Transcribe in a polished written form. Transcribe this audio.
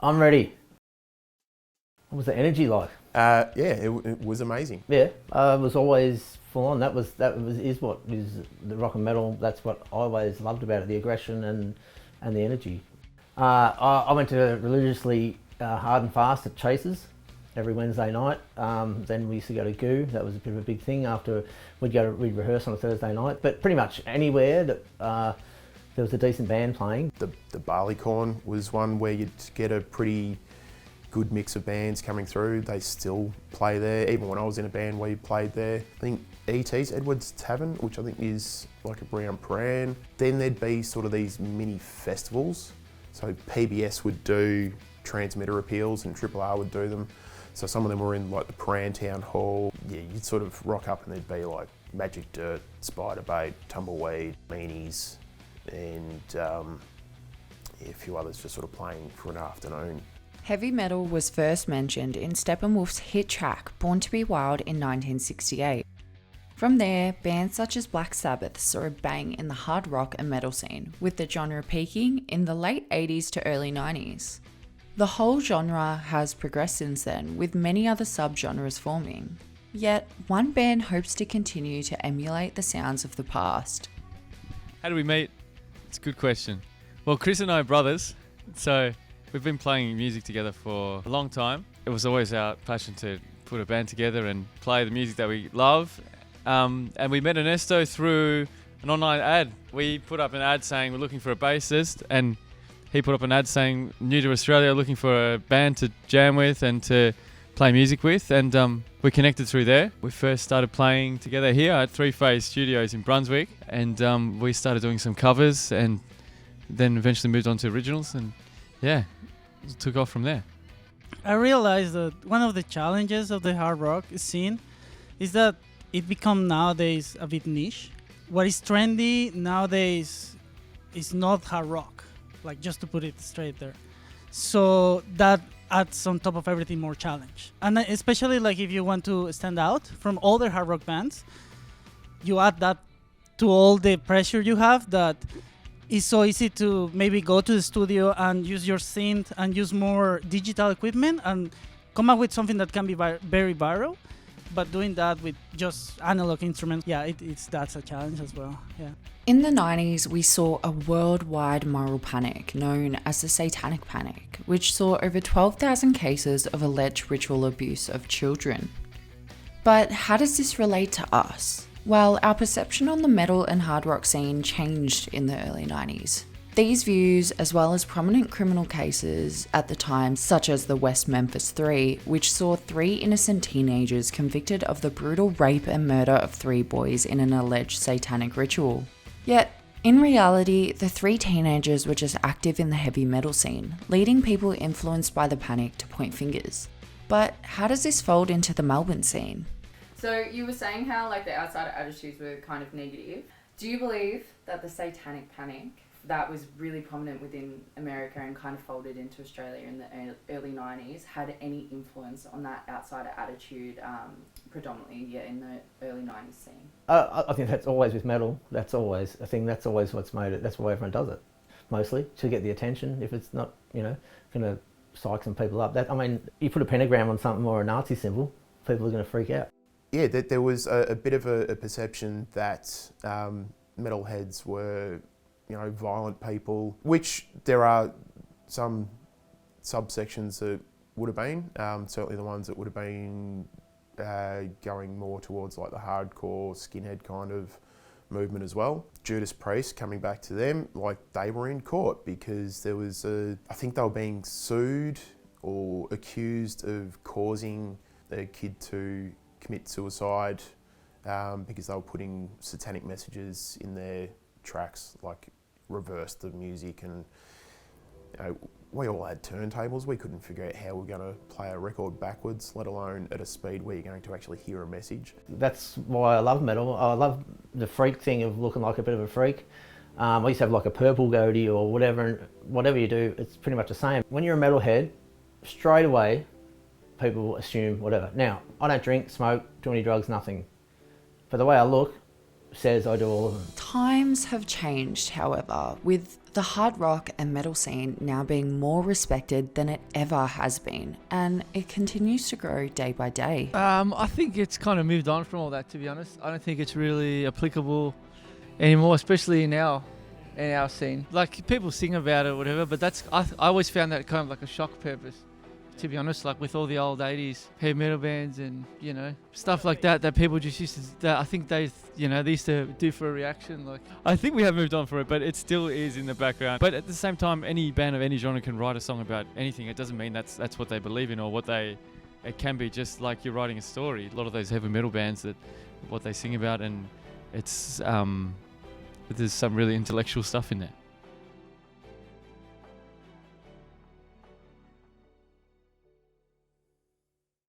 I'm ready. What was the energy like? It was amazing. Yeah, it was always full on. Is what is the rock and metal. That's what I always loved about it: the aggression and the energy. I went to religiously hard and fast at Chases every Wednesday night. Then we used to go to Goo. That was a bit of a big thing. After we'd rehearse on a Thursday night. But pretty much anywhere that there was a decent band playing. The Barleycorn was one where you'd get a pretty good mix of bands coming through. They still play there, even when I was in a band we played there. I think ET's Edward's Tavern, which I think is like a Brown Pran. Then there'd be sort of these mini festivals. So PBS would do transmitter appeals and Triple R would do them. So some of them were in like the Pran Town Hall. Yeah, you'd sort of rock up and there'd be like Magic Dirt, Spider Bait, Tumbleweed, Meanies, and a few others just sort of playing for an afternoon. Heavy metal was first mentioned in Steppenwolf's hit track Born to be Wild in 1968. From there, bands such as Black Sabbath saw a bang in the hard rock and metal scene, with the genre peaking in the late 80s to early 90s. The whole genre has progressed since then, with many other subgenres forming. Yet, one band hopes to continue to emulate the sounds of the past. How do we meet? It's a good question. Well, Chris and I are brothers, so we've been playing music together for a long time. It was always our passion to put a band together and play the music that we love. And we met Ernesto through an online ad. We put up an ad saying we're looking for a bassist, and he put up an ad saying new to Australia, looking for a band to jam with and to play music with, and we connected through there. We first started playing together here at Three Phase Studios in Brunswick, and we started doing some covers and then eventually moved on to originals, and yeah, it took off from there. I realized that one of the challenges of the hard rock scene is that it become nowadays a bit niche. What is trendy nowadays is not hard rock, like just to put it straight there. So that adds on top of everything more challenge. And especially like if you want to stand out from all the hard rock bands, you add that to all the pressure you have that it's so easy to maybe go to the studio and use your synth and use more digital equipment and come up with something that can be very viral. But doing that with just analog instruments, yeah, that's a challenge as well. Yeah. In the 90s, we saw a worldwide moral panic known as the Satanic Panic, which saw over 12,000 cases of alleged ritual abuse of children. But how does this relate to us? Well, our perception on the metal and hard rock scene changed in the early 90s. These views, as well as prominent criminal cases at the time, such as the West Memphis 3, which saw 3 innocent teenagers convicted of the brutal rape and murder of 3 boys in an alleged satanic ritual. Yet, in reality, the 3 teenagers were just active in the heavy metal scene, leading people influenced by the panic to point fingers. But how does this fold into the Melbourne scene? So you were saying how like the outsider attitudes were kind of negative. Do you believe that the Satanic Panic that was really prominent within America and kind of folded into Australia in the early 90s had any influence on that outsider attitude predominantly in the early 90s scene? I think that's always with metal. That's always what's made it. That's why everyone does it, mostly to get the attention. If it's not, going to psych some people up. You put a pentagram on something or a Nazi symbol, people are going to freak out. Yeah, there was a bit of a perception that metalheads were, violent people, which there are some subsections that would have been, certainly the ones that would have been going more towards like the hardcore skinhead kind of movement as well. Judas Priest, coming back to them, like they were in court because there was I think they were being sued or accused of causing a kid to commit suicide because they were putting satanic messages in their tracks, like reverse the music, and we all had turntables. We couldn't figure out how we're going to play a record backwards, let alone at a speed where you're going to actually hear a message. That's why I love metal. I love the freak thing of looking like a bit of a freak. I used to have like a purple goatee or whatever, and whatever you do, it's pretty much the same. When you're a metalhead, straight away, people assume whatever. Now, I don't drink, smoke, do any drugs, nothing. But the way I look, says I do all of them. Times have changed, however, with the hard rock and metal scene now being more respected than it ever has been, and it continues to grow day by day. I think it's kind of moved on from all that, to be honest. I don't think it's really applicable anymore, especially in our scene. Like, people sing about it or whatever, but I always found that kind of like a shock purpose, to be honest, like with all the old 80s heavy metal bands and, you know, stuff like that people just used to, that I think they used to do for a reaction. Like, I think we have moved on for it, but it still is in the background. But at the same time, any band of any genre can write a song about anything. It doesn't mean that's what they believe in or it can be, just like you're writing a story. A lot of those heavy metal bands, that what they sing about, and it's there's some really intellectual stuff in there.